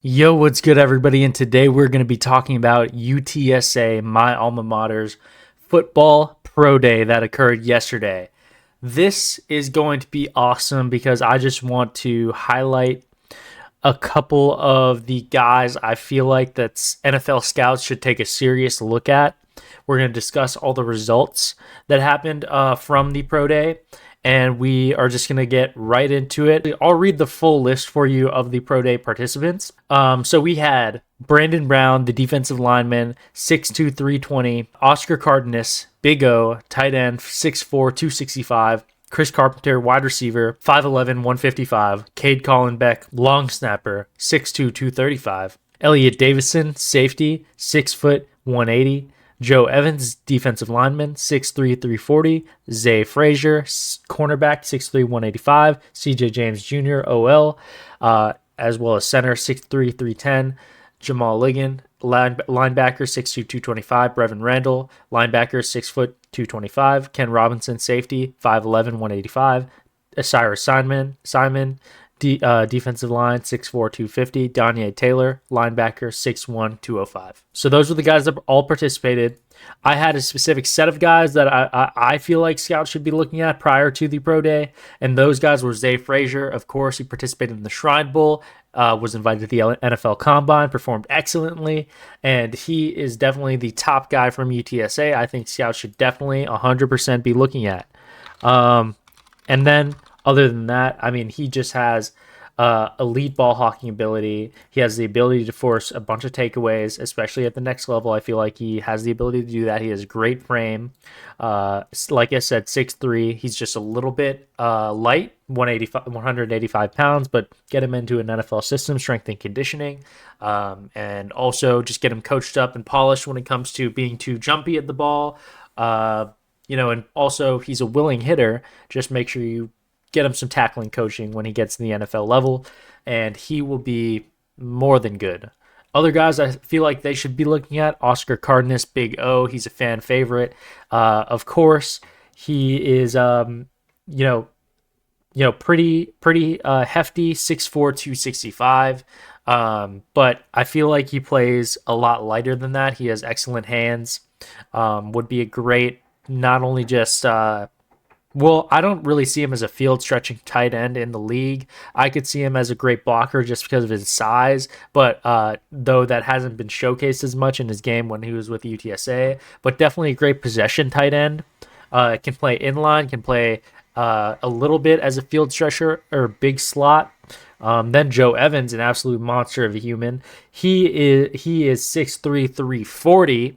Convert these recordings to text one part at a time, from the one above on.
Yo, what's good, everybody? And today we're going to be talking about UTSA, my alma mater's football pro day that occurred yesterday. This is going to be awesome because I just want to highlight a couple of the guys I feel like that NFL scouts should take a serious look at. We're going to discuss all the results that happened from the pro day, and we are just going to get right into it. I'll read the full list for you of the pro day participants. So we had Brandon Brown, the defensive lineman, 6'2", 320. Oscar Cardenas, Big O, tight end, 6'4", 265. Chris Carpenter, wide receiver, 5'11", 155. Cade Collenbeck, long snapper, 6'2", 235. Elliot Davison, safety, 6 foot, 180. Joe Evans, defensive lineman, 6'3", 340. Zay Frazier, cornerback, 6'3", 185. CJ James Jr., OL, as well as center, 6'3", 310. Jamal Ligon, linebacker, 6'2", 225. Brevin Randall, linebacker, 6 foot, 225. Ken Robinson, safety, 5'11", 185. Cyrus Simon, defensive line, 6'4", 250. Danye Taylor, linebacker, 6'1", 205. So those were the guys that all participated. I had a specific set of guys that I feel like scouts should be looking at prior to the pro day, and those guys were Zay Frazier. Of course, he participated in the Shrine Bowl, was invited to the NFL Combine, performed excellently, and he is definitely the top guy from UTSA. I think scouts should definitely 100% be looking at. And then other than that, I mean, he just has elite ball hawking ability. He has the ability to force a bunch of takeaways, especially at the next level. I feel like he has the ability to do that. He has great frame. Like I said, 6'3". He's just a little bit light, 185 pounds, but get him into an NFL system, strength and conditioning, and also just get him coached up and polished when it comes to being too jumpy at the ball. And also he's a willing hitter. Just make sure you get him some tackling coaching when he gets to the NFL level, and he will be more than good. Other guys I feel like they should be looking at: Oscar Cardenas, Big O. He's a fan favorite. Of course, he is pretty hefty, 6'4", 265. But I feel like he plays a lot lighter than that. He has excellent hands. Would be a great, not only just I don't really see him as a field stretching tight end in the league. I could see him as a great blocker just because of his size, but though that hasn't been showcased as much in his game when he was with UTSA, but definitely a great possession tight end. Can play inline, can play a little bit as a field stretcher or big slot. Then Joe Evans, an absolute monster of a human. He is 6'3", 340.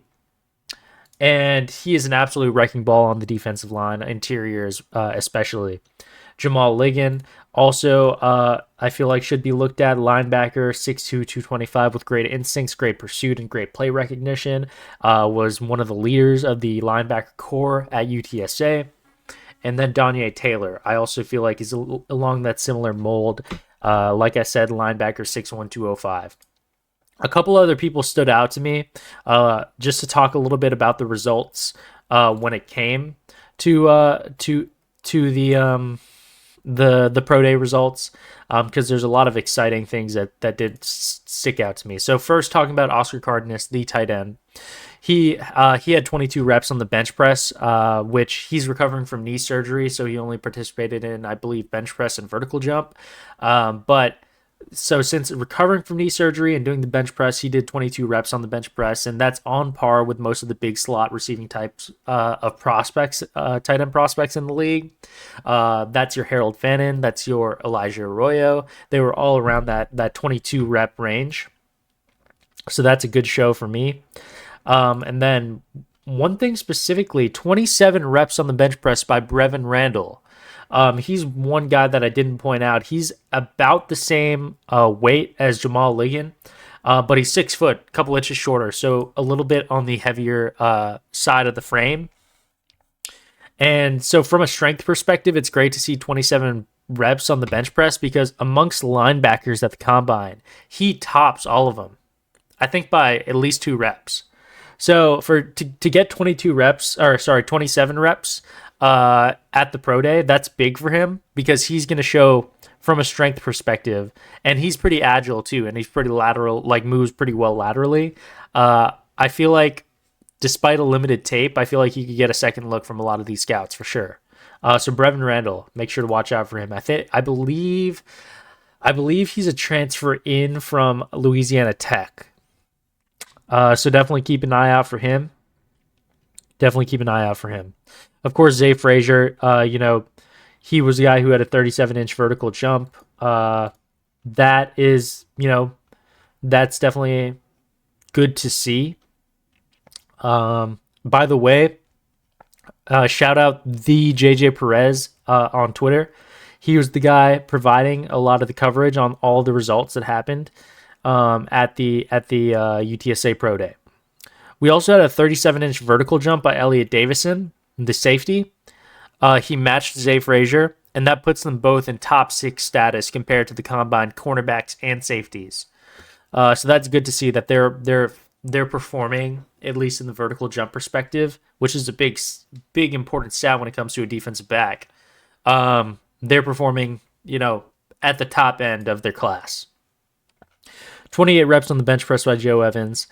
And he is an absolute wrecking ball on the defensive line, interiors especially. Jamal Ligon also, I feel like should be looked at. Linebacker, 6'2", 225 with great instincts, great pursuit, and great play recognition. Was one of the leaders of the linebacker core at UTSA. And then Danye Taylor, I also feel like he's along that similar mold. Like I said, linebacker, 6'1", 205. A couple other people stood out to me, just to talk a little bit about the results when it came to the pro day results, because there's a lot of exciting things that did stick out to me. So first, talking about Oscar Cardenas, the tight end. He had 22 reps on the bench press, which he's recovering from knee surgery, so he only participated in, I believe, bench press and vertical jump. So since recovering from knee surgery and doing the bench press, he did 22 reps on the bench press, and that's on par with most of the big slot receiving types of prospects, tight end prospects in the league. That's your Harold Fannin, that's your Elijah Arroyo. They were all around that 22 rep range. So that's a good show for me. And then one thing specifically, 27 reps on the bench press by Brevin Randall. He's one guy that I didn't point out. He's about the same weight as Jamal Ligon, but he's 6 foot, a couple inches shorter, so a little bit on the heavier side of the frame. And so from a strength perspective, it's great to see 27 reps on the bench press, because amongst linebackers at the combine, he tops all of them, I think, by at least 2 reps. So to get 27 reps at the pro day, that's big for him, because he's going to show from a strength perspective, and he's pretty agile too, and he's pretty lateral, like moves pretty well laterally. I feel like, despite a limited tape, I feel like he could get a second look from a lot of these scouts for sure. So Brevin Randall, make sure to watch out for him. I believe he's a transfer in from Louisiana Tech. So definitely keep an eye out for him. Definitely keep an eye out for him. Of course, Zay Frazier, he was the guy who had a 37-inch vertical jump. That is, that's definitely good to see. By the way, shout out the JJ Perez on Twitter. He was the guy providing a lot of the coverage on all the results that happened at the UTSA Pro Day. We also had a 37-inch vertical jump by Elliot Davison, the safety. He matched Zay Frazier, and that puts them both in top 6 status compared to the combined cornerbacks and safeties. So that's good to see that they're performing, at least in the vertical jump perspective, which is a big important stat when it comes to a defensive back. They're performing, at the top end of their class. 28 reps on the bench press by Joe Evans.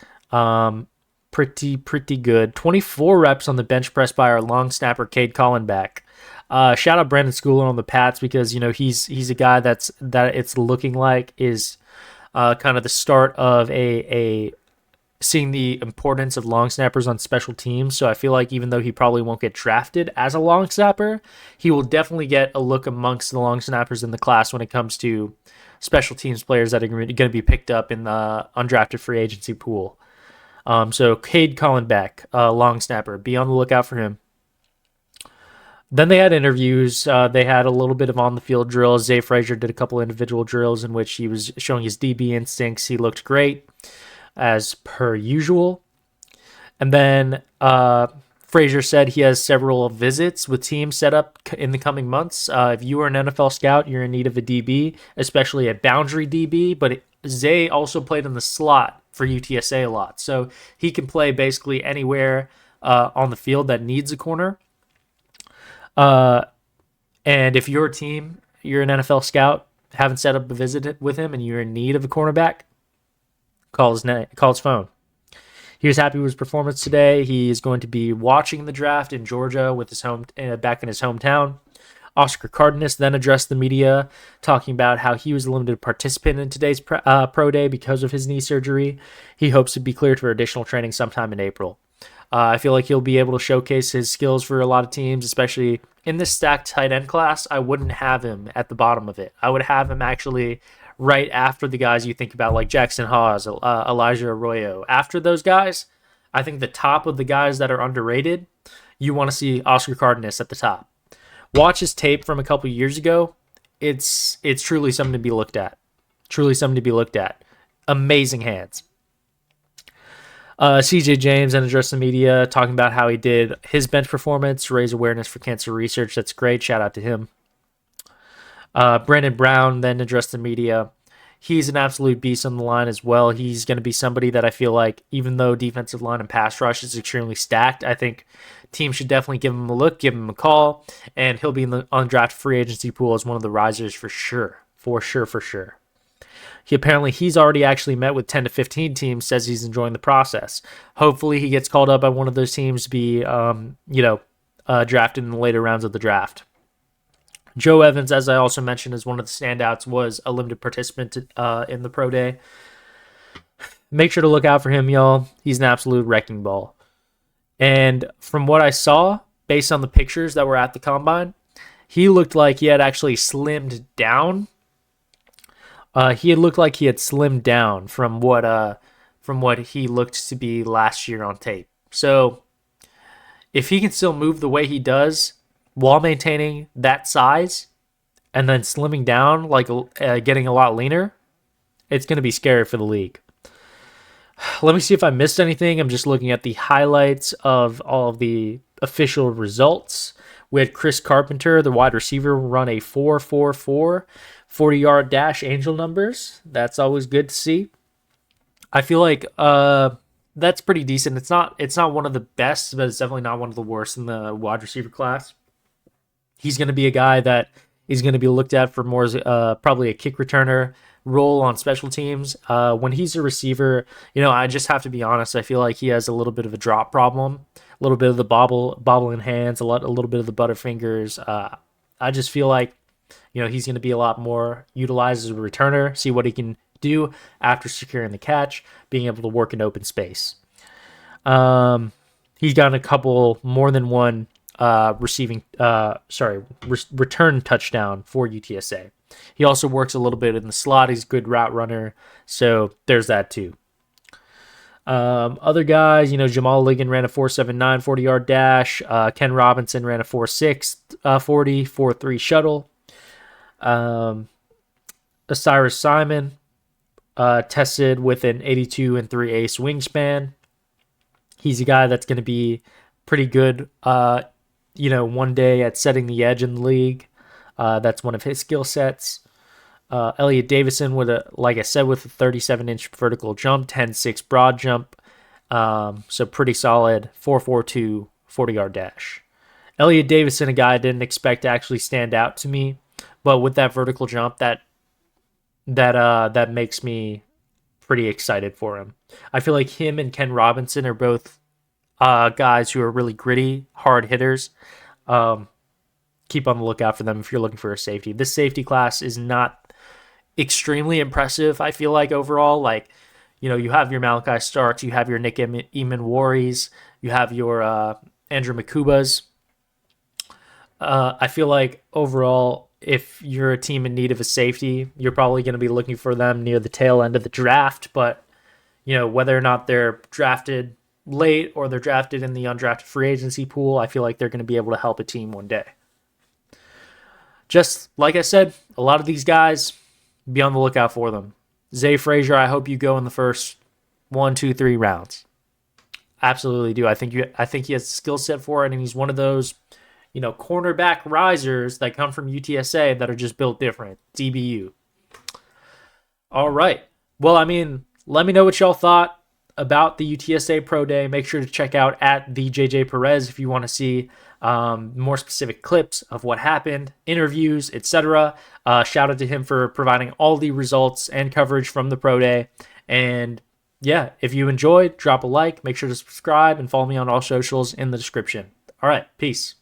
Pretty good. 24 reps on the bench press by our long snapper, Cade Collenbach. Shout out Brandon Schooler on the Pats because, he's a guy that it's looking like is kind of the start of a seeing the importance of long snappers on special teams. So I feel like even though he probably won't get drafted as a long snapper, he will definitely get a look amongst the long snappers in the class when it comes to special teams players that are going to be picked up in the undrafted free agency pool. So Cade Collenbach, long snapper, be on the lookout for him. Then they had interviews. They had a little bit of on-the-field drills. Zay Frazier did a couple individual drills in which he was showing his DB instincts. He looked great, as per usual. And then Frazier said he has several visits with teams set up in the coming months. If you are an NFL scout, you're in need of a DB, especially a boundary DB. But Zay also played in the slot for UTSA a lot. So he can play basically anywhere on the field that needs a corner. And if you're a team, you're an NFL scout, haven't set up a visit with him, and you're in need of a cornerback, call his phone. He was happy with his performance today. He is going to be watching the draft in Georgia with back in his hometown. Oscar Cardenas then addressed the media, talking about how he was a limited participant in today's pro day because of his knee surgery. He hopes to be cleared for additional training sometime in April. I feel like he'll be able to showcase his skills for a lot of teams, especially in this stacked tight end class. I wouldn't have him at the bottom of it. I would have him actually right after the guys you think about, like Jackson Hawes, Elijah Arroyo. After those guys, I think the top of the guys that are underrated, you want to see Oscar Cardenas at the top. Watch his tape from a couple years ago. It's truly something to be looked at. Truly something to be looked at. Amazing hands. CJ James then addressed the media, talking about how he did his bench performance to raise awareness for cancer research. That's great. Shout out to him. Brandon Brown then addressed the media. He's an absolute beast on the line as well. He's going to be somebody that I feel like, even though defensive line and pass rush is extremely stacked, I think teams should definitely give him a look, give him a call, and he'll be in the undrafted free agency pool as one of the risers for sure. For sure. He's already actually met with 10 to 15 teams, says he's enjoying the process. Hopefully he gets called up by one of those teams to be, drafted in the later rounds of the draft. Joe Evans, as I also mentioned, is one of the standouts, was a limited participant in the pro day. Make sure to look out for him, y'all. He's an absolute wrecking ball. And from what I saw, based on the pictures that were at the combine, he looked like he had actually slimmed down. He had looked like he had slimmed down from what he looked to be last year on tape. So if he can still move the way he does while maintaining that size and then slimming down, like getting a lot leaner, it's going to be scary for the league. Let me see if I missed anything. I'm just looking at the highlights of all of the official results. We had Chris Carpenter, the wide receiver, run a 4.44 40-yard dash angel numbers. That's always good to see. I feel like that's pretty decent. It's not one of the best, but it's definitely not one of the worst in the wide receiver class. He's going to be a guy that He's going to be looked at for more as probably a kick returner role on special teams. When he's a receiver, I just have to be honest. I feel like he has a little bit of a drop problem, a little bit of the bobble in hands, a little bit of the butterfingers. I just feel like he's going to be a lot more utilized as a returner. See what he can do after securing the catch, being able to work in open space. He's gotten a couple more than one return touchdown for UTSA. He also works a little bit in the slot. He's a good route runner, so there's that too. Other guys, Jamal Ligon ran a 4.79 40-yard dash. Ken Robinson ran a 4.6 40 4.3 shuttle. Osiris Simon tested with an 82 and 3/8 wingspan. He's a guy that's going to be pretty good, one day at setting the edge in the league. That's one of his skill sets. Elliot Davison with a 37-inch vertical jump, 10.6 broad jump. So pretty solid 4.42 40-yard dash. Elliot Davison, a guy I didn't expect to actually stand out to me, but with that vertical jump, that makes me pretty excited for him. I feel like him and Ken Robinson are both guys who are really gritty, hard hitters. Keep on the lookout for them if you're looking for a safety. This safety class is not extremely impressive, I feel like, overall. You have your Malachi Starks, you have your Nick Eman-Waries, you have your Andrew Makubas. I feel like overall, if you're a team in need of a safety, you're probably going to be looking for them near the tail end of the draft. But, whether or not they're drafted late or they're drafted in the undrafted free agency pool, I feel like they're going to be able to help a team one day. Just like I said, a lot of these guys, be on the lookout for them. Zay Frazier, I hope you go in the first 1, 2, 3 rounds. Absolutely do. I think he has the skill set for it, and he's one of those, cornerback risers that come from UTSA that are just built different. DBU. All right. Well, let me know what y'all thought about the UTSA Pro Day. Make sure to check out at the JJ Perez if you want to see more specific clips of what happened, interviews, etc. Shout out to him for providing all the results and coverage from the Pro Day. And yeah, if you enjoyed, drop a like, make sure to subscribe, and follow me on all socials in the description. All right, peace.